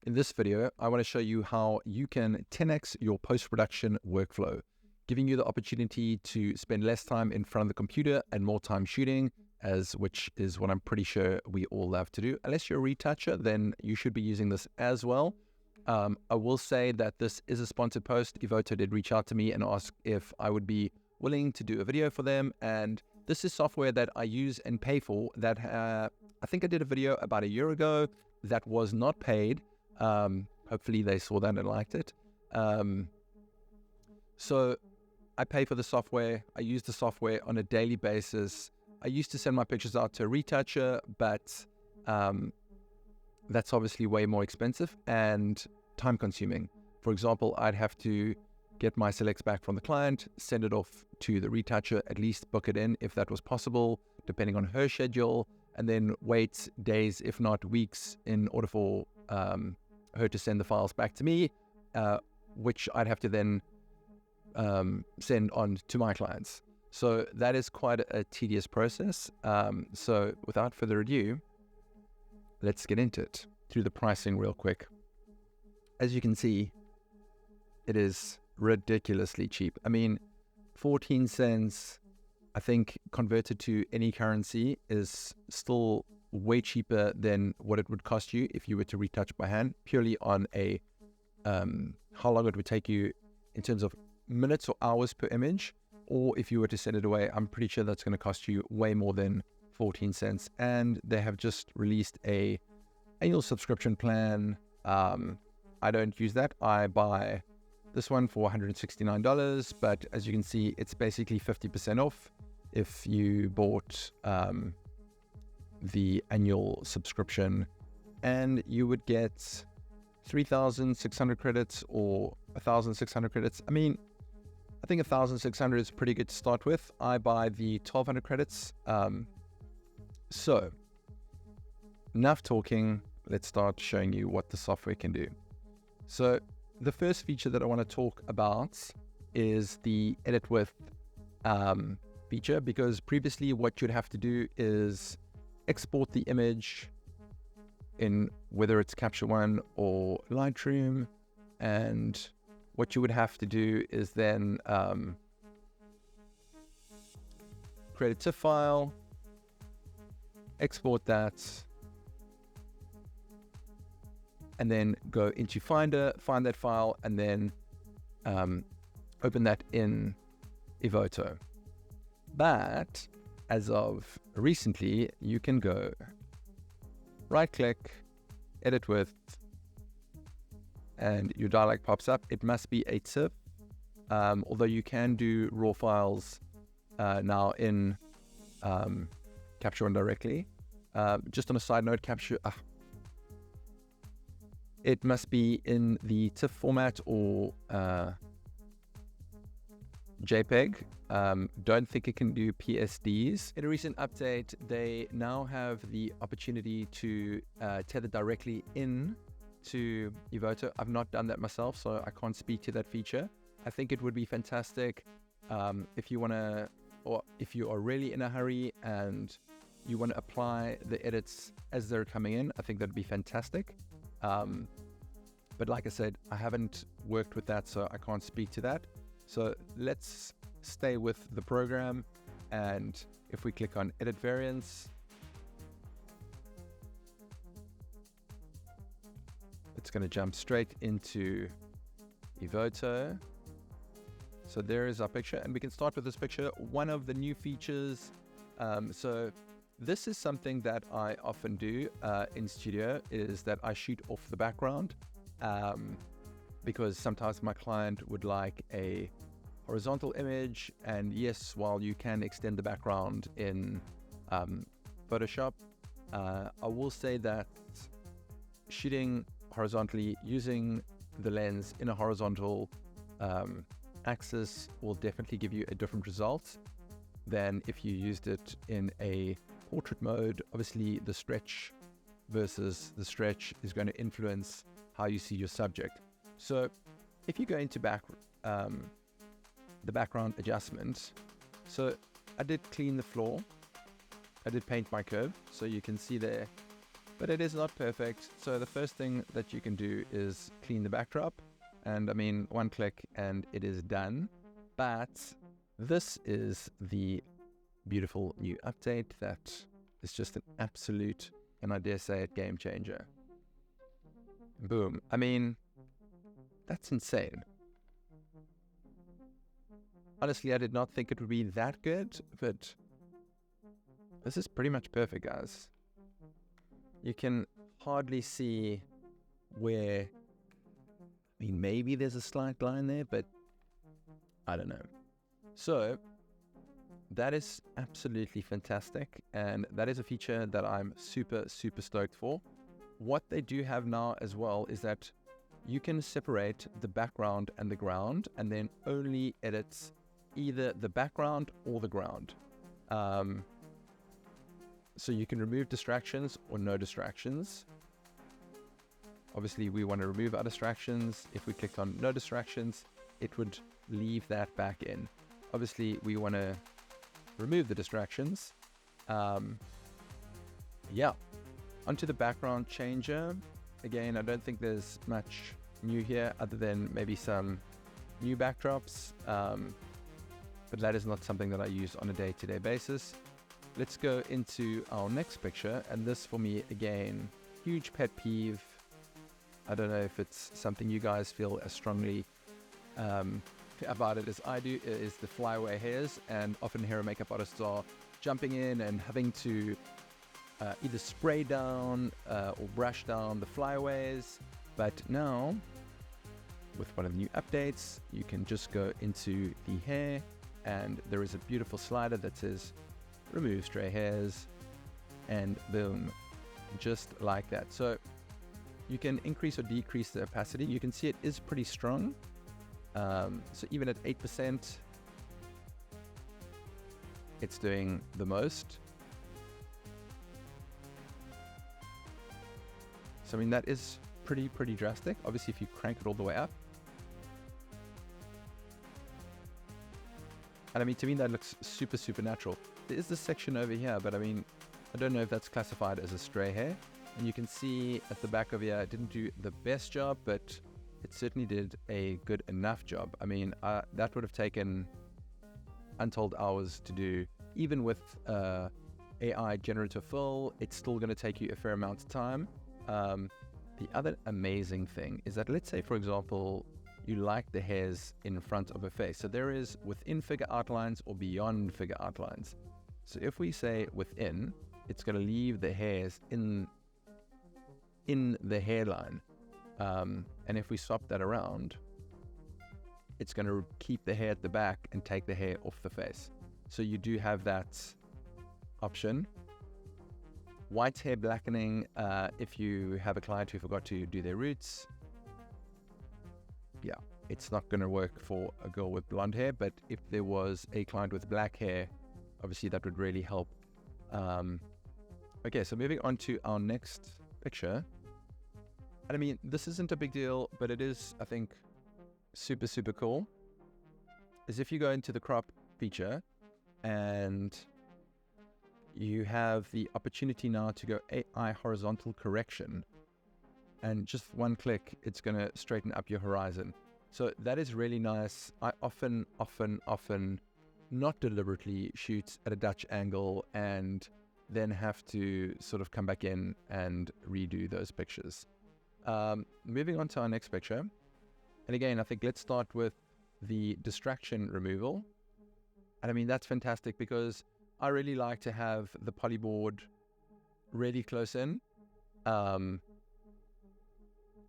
In this video, I want to show you how you can 10x your post-production workflow, giving you the opportunity to spend less time in front of the computer and more time shooting, which is what I'm pretty sure we all love to do. Unless you're a retoucher, then you should be using this as well. I will say that this is a sponsored post. Evoto did reach out to me and ask if I would be willing to do a video for them, and this is software that I use and pay for that I think I did a video about a year ago that was not paid. Hopefully they saw that and liked it. So I pay for the software. I use the software on a daily basis. I used to send my pictures out to a retoucher, but that's obviously way more expensive and time consuming. For example, I'd have to get my selects back from the client, send it off to the retoucher, at least book it in if that was possible, depending on her schedule, and then wait days, if not weeks, in order for her to send the files back to me, which I'd have to then send on to my clients. So that is quite a tedious process. So without further ado, let's get into it. Through the pricing real quick. As you can see, it is ridiculously cheap. I mean, 14 cents, I think, converted to any currency is still way cheaper than what it would cost you if you were to retouch by hand, purely on a how long it would take you in terms of minutes or hours per image, or if you were to send it away. I'm pretty sure that's going to cost you way more than 14 cents. And they have just released a annual subscription plan. I don't use that. I buy this one for $169, but as you can see, it's basically 50% off if you bought the annual subscription, and you would get 3,600 credits or 1,600 credits. I mean, I think 1,600 is pretty good to start with. I buy the 1,200 credits. So enough talking. Let's start showing you what the software can do. So the first feature that I want to talk about is the edit with feature, because previously what you'd have to do is export the image in whether it's Capture One or Lightroom, and what you would have to do is then create a TIFF file, export that, and then go into Finder, find that file, and then open that in Evoto. But as of recently, you can go right-click, edit with, and your dialog pops up. It must be a TIFF, although you can do raw files now in Capture One directly. Just on a side note, it must be in the TIFF format or JPEG. Don't think it can do PSDs. In a recent update, they now have the opportunity to tether directly in to Evoto. I've not done that myself, so I can't speak to that feature. I think it would be fantastic if you want to, or if you are really in a hurry and you want to apply the edits as they're coming in. I think that'd be fantastic. But like I said, I haven't worked with that, so I can't speak to that. So let's stay with the program, and if we click on edit variants, it's going to jump straight into Evoto. So there is our picture, and we can start with this picture. One of the new features, so this is something that I often do in studio, is that I shoot off the background, because sometimes my client would like a horizontal image, and yes, while you can extend the background in Photoshop, I will say that shooting horizontally using the lens in a horizontal axis will definitely give you a different result than if you used it in a portrait mode. Obviously, the stretch versus the stretch is going to influence how you see your subject. So if you go into the background adjustment, so I did clean the floor, I did paint my curve, so you can see there but it is not perfect. So the first thing that you can do is clean the backdrop. And I mean, one click and it is done. But this is the beautiful new update that is just an absolute, and I dare say it, game changer. Boom. I mean, that's insane. Honestly, I did not think it would be that good, but this is pretty much perfect, guys. You can hardly see where, I mean, maybe there's a slight line there, but I don't know. So that is absolutely fantastic, and that is a feature that I'm super stoked for. What they do have now as well is that you can separate the background and the ground, and then only edit either the background or the ground. So you can remove distractions or no distractions. Obviously, we want to remove our distractions. If we clicked on no distractions, it would leave that back in. Obviously, we want to remove the distractions. Yeah. Onto the background changer. Again, I don't think there's much new here other than maybe some new backdrops. But that is not something that I use on a day-to-day basis. Let's go into our next picture. And this, for me, again, huge pet peeve. I don't know if it's something you guys feel as strongly about it as I do, is the flyaway hairs. And often hair and makeup artists are jumping in and having to either spray down or brush down the flyaways. But now, with one of the new updates, you can just go into the hair, and there is a beautiful slider that says remove stray hairs, and boom, just like that. So you can increase or decrease the opacity. You can see it is pretty strong. So even at 8%, it's doing the most. So I mean, that is pretty drastic. Obviously, if you crank it all the way up. And I mean, to me, that looks super natural. There is this section over here, but I mean, I don't know if that's classified as a stray hair. And you can see at the back of here, it didn't do the best job, but it certainly did a good enough job. I mean, that would have taken untold hours to do. Even with AI generative fill, it's still going to take you a fair amount of time. The other amazing thing is that, let's say, for example, you like the hairs in front of a face. So there is within figure outlines or beyond figure outlines. So if we say within, it's going to leave the hairs in the hairline. And if we swap that around, it's going to keep the hair at the back and take the hair off the face. So you do have that option. White hair blackening, if you have a client who forgot to do their roots. Yeah, it's not going to work for a girl with blonde hair, but if there was a client with black hair, obviously that would really help. Okay, so moving on to our next picture. And I mean, this isn't a big deal, but it is, I think, super cool. Is if you go into the crop feature and you have the opportunity now to go AI horizontal correction, and just one click, it's going to straighten up your horizon. So that is really nice. I often not deliberately shoot at a Dutch angle and then have to sort of come back in and redo those pictures. Moving on to our next picture. And again, I think let's start with the distraction removal. And I mean, that's fantastic because I really like to have the polyboard really close in.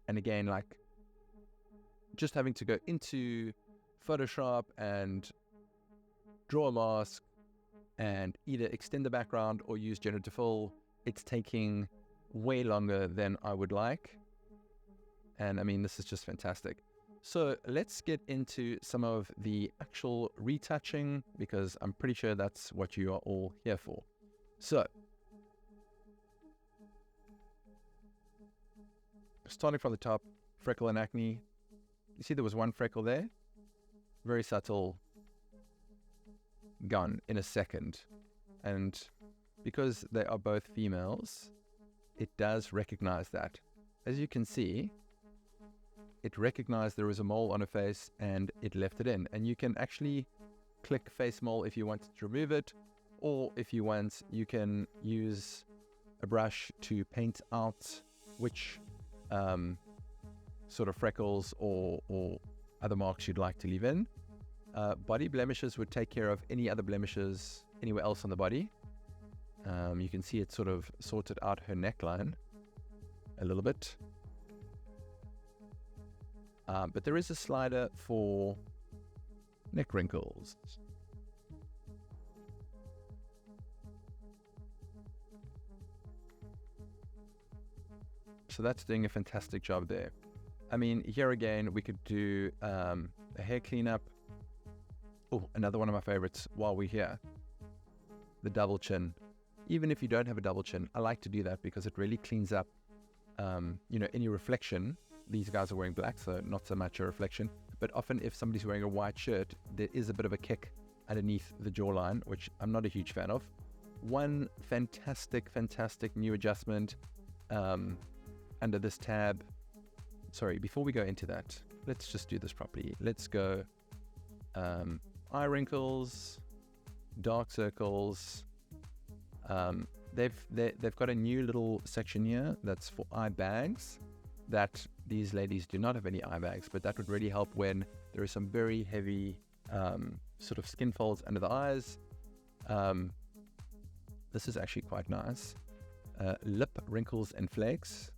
And again, like just having to go into Photoshop and draw a mask and either extend the background or use generative fill, it's taking way longer than I would like. And I mean, this is just fantastic. So let's get into some of the actual retouching, because I'm pretty sure that's what you are all here for. So starting from the top, freckle and acne. You see there was one freckle there, very subtle, gone in a second. And because they are both females, it does recognize that. As you can see, it recognized there was a mole on her face and it left it in. And you can actually click face mole if you wanted to remove it, or if you want, you can use a brush to paint out which sort of freckles or other marks you'd like to leave in. Body blemishes would take care of any other blemishes anywhere else on the body. You can see it sort of sorted out her neckline a little bit. But there is a slider for neck wrinkles. So that's doing a fantastic job there. I mean, here again, we could do a hair cleanup. Oh, another one of my favorites while we're here, the double chin. Even if you don't have a double chin, I like to do that because it really cleans up, any reflection. These guys are wearing black, so not so much a reflection. But often if somebody's wearing a white shirt, there is a bit of a kick underneath the jawline, which I'm not a huge fan of. One fantastic new adjustment under this tab. Sorry, before we go into that, let's just do this properly. Let's go eye wrinkles, dark circles. They've got a new little section here that's for eye bags. That these ladies do not have any eye bags, but that would really help when there is some very heavy sort of skin folds under the eyes. This is actually quite nice. Lip wrinkles and flakes.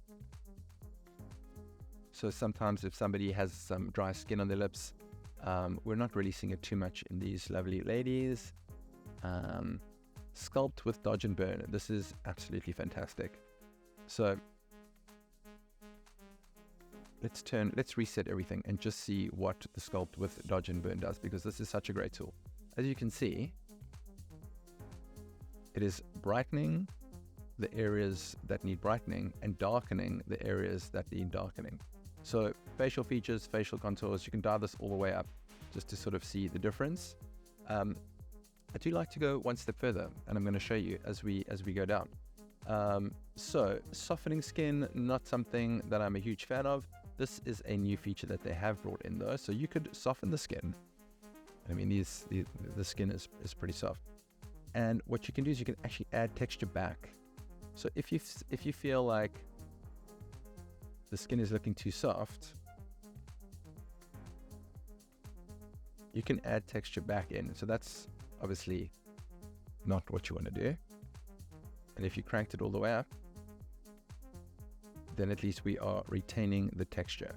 So sometimes if somebody has some dry skin on their lips, we're not really seeing it too much in these lovely ladies. Sculpt with dodge and burn. This is absolutely fantastic. So let's reset everything and just see what the sculpt with dodge and burn does, because this is such a great tool. As you can see, it is brightening the areas that need brightening and darkening the areas that need darkening. So facial features, facial contours, you can dial this all the way up just to sort of see the difference. I do like to go one step further, and I'm going to show you as we go down. So softening skin, not something that I'm a huge fan of. This is a new feature that they have brought in though. So you could soften the skin. I mean, the skin is pretty soft. And what you can do is you can actually add texture back. So if you feel like the skin is looking too soft, you can add texture back in. So that's obviously not what you want to do. And if you cranked it all the way up, then at least we are retaining the texture.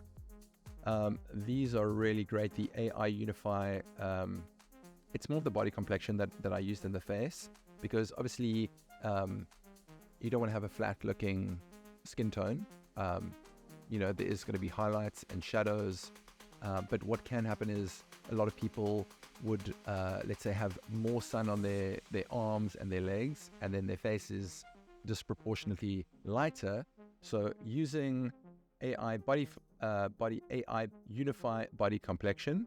These are really great. The AI Unify, it's more of the body complexion that I used in the face, because obviously you don't want to have a flat looking skin tone. There is going to be highlights and shadows, but what can happen is a lot of people would, let's say, have more sun on their arms and their legs, and then their face is disproportionately lighter. So using AI AI Unify body complexion,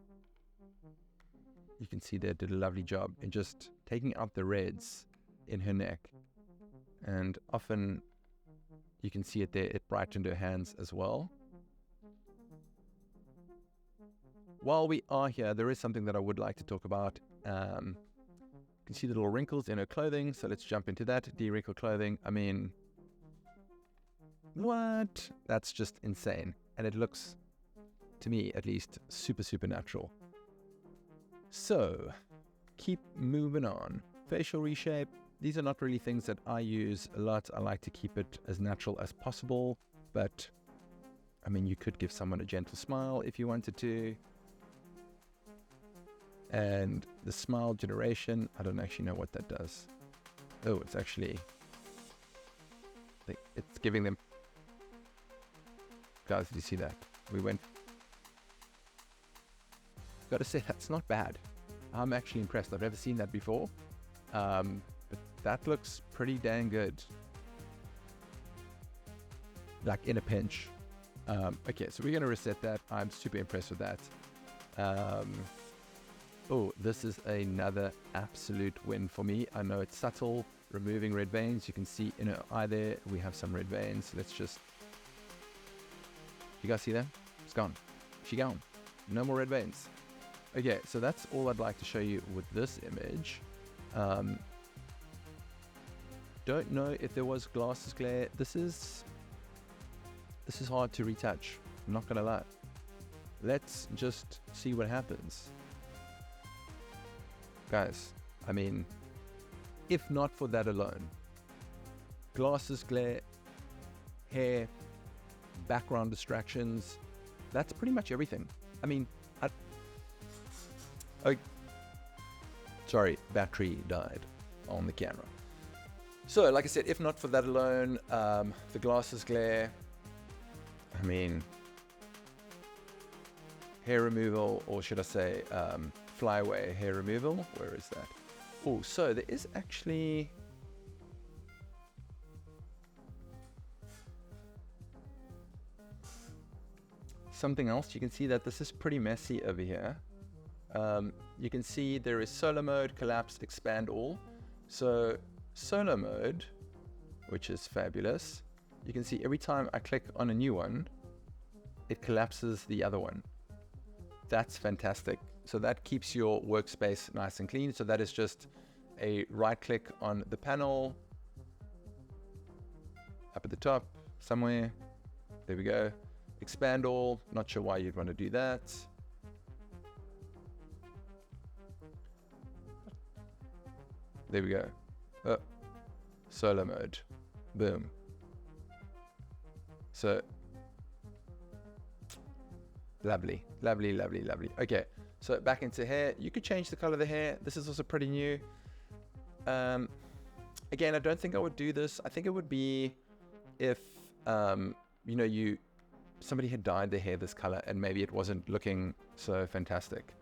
you can see they did a lovely job in just taking out the reds in her neck, and often you can see it there. It brightened her hands as well. While we are here, there is something that I would like to talk about. You can see the little wrinkles in her clothing, so let's jump into that. De-wrinkle clothing, I mean, what? That's just insane. And it looks, to me at least, super natural. So, keep moving on. Facial reshape. These are not really things that I use a lot. I like to keep it as natural as possible. But, I mean, you could give someone a gentle smile if you wanted to. And the smile generation, I don't actually know what that does. Oh, it's actually, it's giving them, guys, did you see that? Gotta say, that's not bad. I'm actually impressed. I've never seen that before. But that looks pretty dang good. Like in a pinch. Okay, so we're gonna reset that. I'm super impressed with that. Oh, this is another absolute win for me. I know it's subtle, removing red veins. You can see in her eye there, we have some red veins. Let's just, you guys see that? It's gone. She gone. No more red veins. Okay, so that's all I'd like to show you with this image. Don't know if there was glasses glare. This is hard to retouch. I'm not gonna lie. Let's just see what happens. Guys, I mean, if not for that alone, glasses glare, hair, background distractions, that's pretty much everything. I mean, sorry, battery died on the camera. So, like I said, if not for that alone, the glasses glare, I mean, hair removal, or should I say, flyaway hair removal. Where is that? Oh, so there is actually something else. You can see that this is pretty messy over here. You can see there is solo mode, collapse, expand all. So solo mode, which is fabulous. You can see every time I click on a new one, it collapses the other one. That's fantastic. So that keeps your workspace nice and clean. So that is just a right click on the panel, up at the top somewhere. There we go. Expand all. Not sure why you'd want to do that. There we go. Oh, solo mode. Boom. So lovely, lovely, lovely, lovely. Okay, so back into hair. You could change the color of the hair. This is also pretty new. Again, I don't think I would do this. I think it would be if you know, somebody had dyed their hair this color and maybe it wasn't looking so fantastic.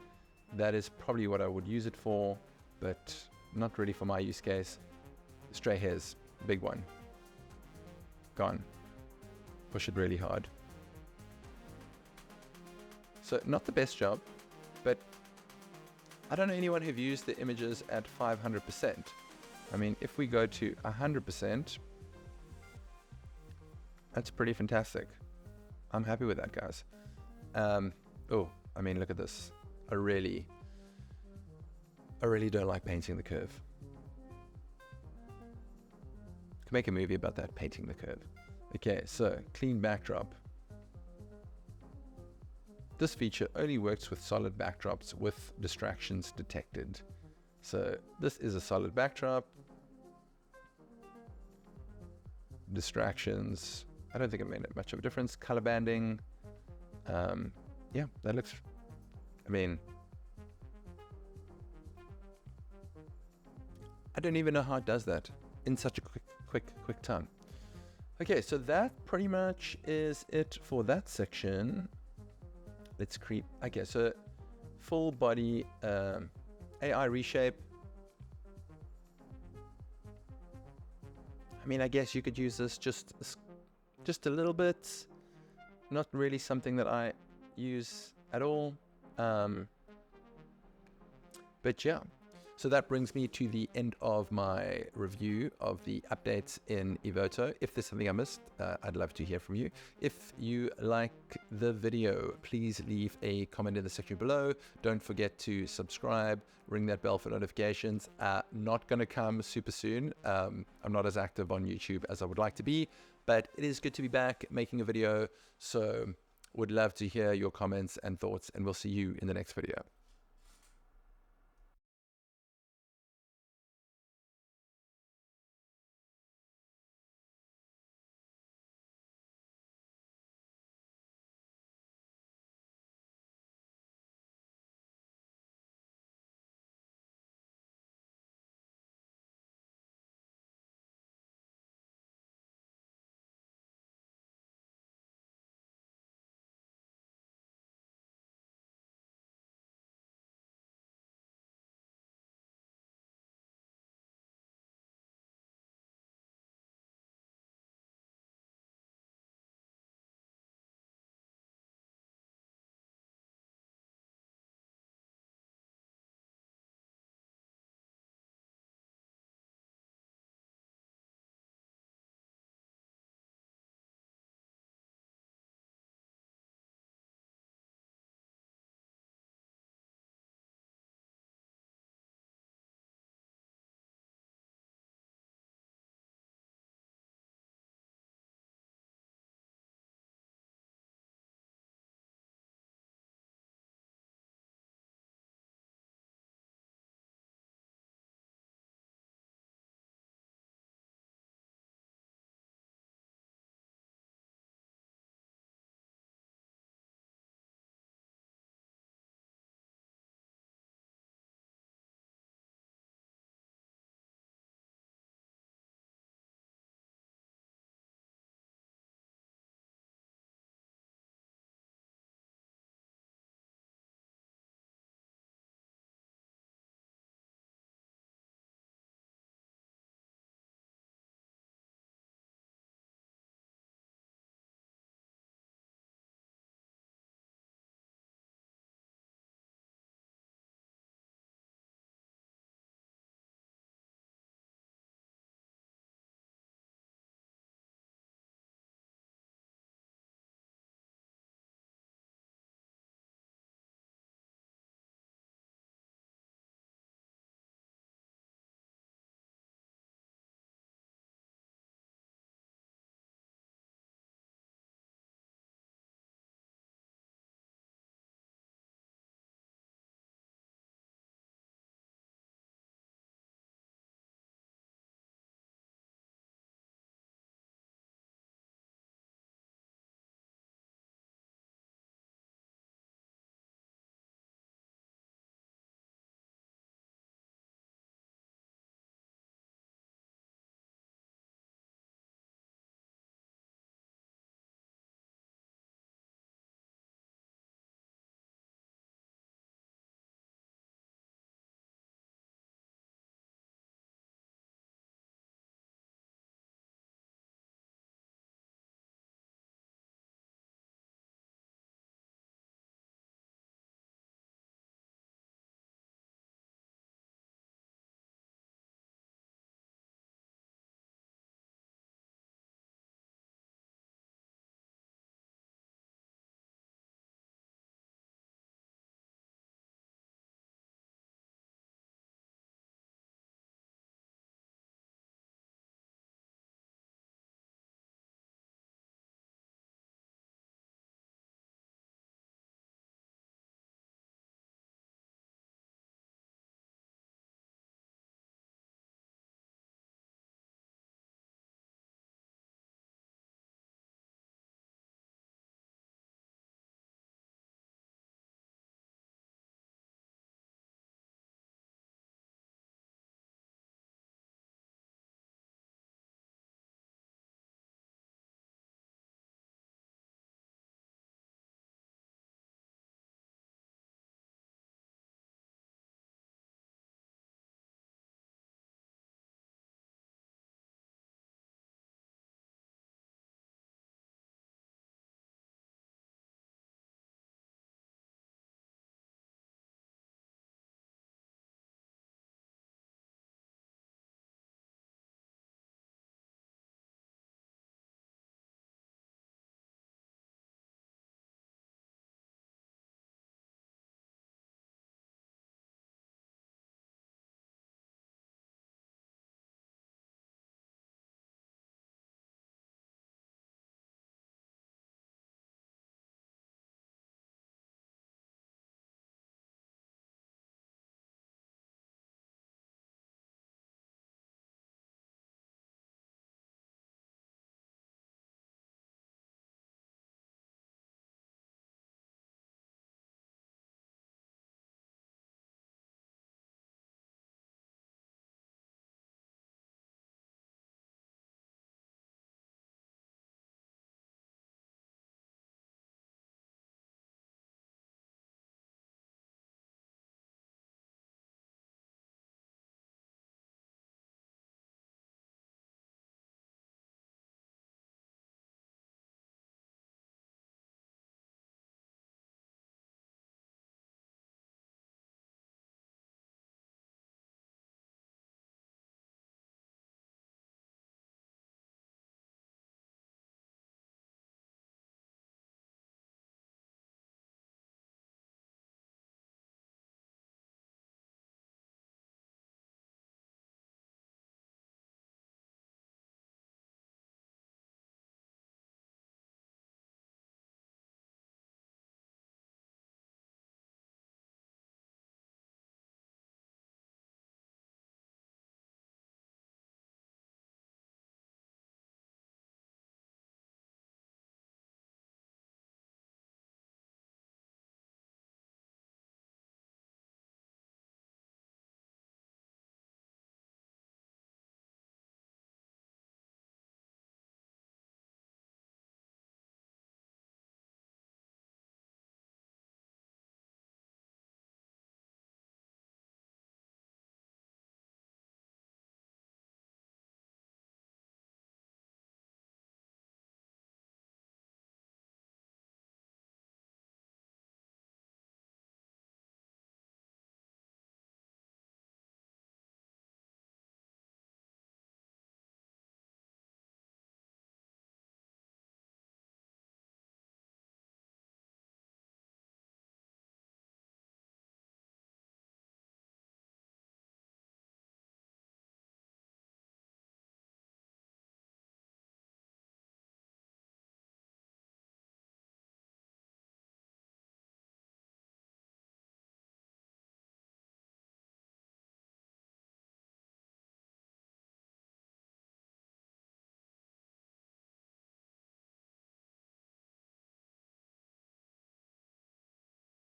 That is probably what I would use it for, but not really for my use case. Stray hairs, big one. Gone. Push it really hard. So not the best job, but I don't know anyone who've used the images at 500%. I mean, if we go to 100%, that's pretty fantastic. I'm happy with that, guys. Oh, I mean, look at this. I really don't like painting the curve. Could make a movie about that, painting the curve. Okay, so clean backdrop. This feature only works with solid backdrops with distractions detected. So this is a solid backdrop. Distractions, I don't think it made much of a difference. Color banding, yeah, that looks, I mean, I don't even know how it does that in such a quick time. Okay, so that pretty much is it for that section. Let's creep. Okay, so full body AI reshape. I mean, I guess you could use this just a little bit. Not really something that I use at all. But yeah. So that brings me to the end of my review of the updates in Evoto. If there's something I missed, I'd love to hear from you. If you like the video, please leave a comment in the section below. Don't forget to subscribe, ring that bell for notifications. Not going to come super soon. I'm not as active on YouTube as I would like to be, but it is good to be back making a video. So would love to hear your comments and thoughts, and we'll see you in the next video.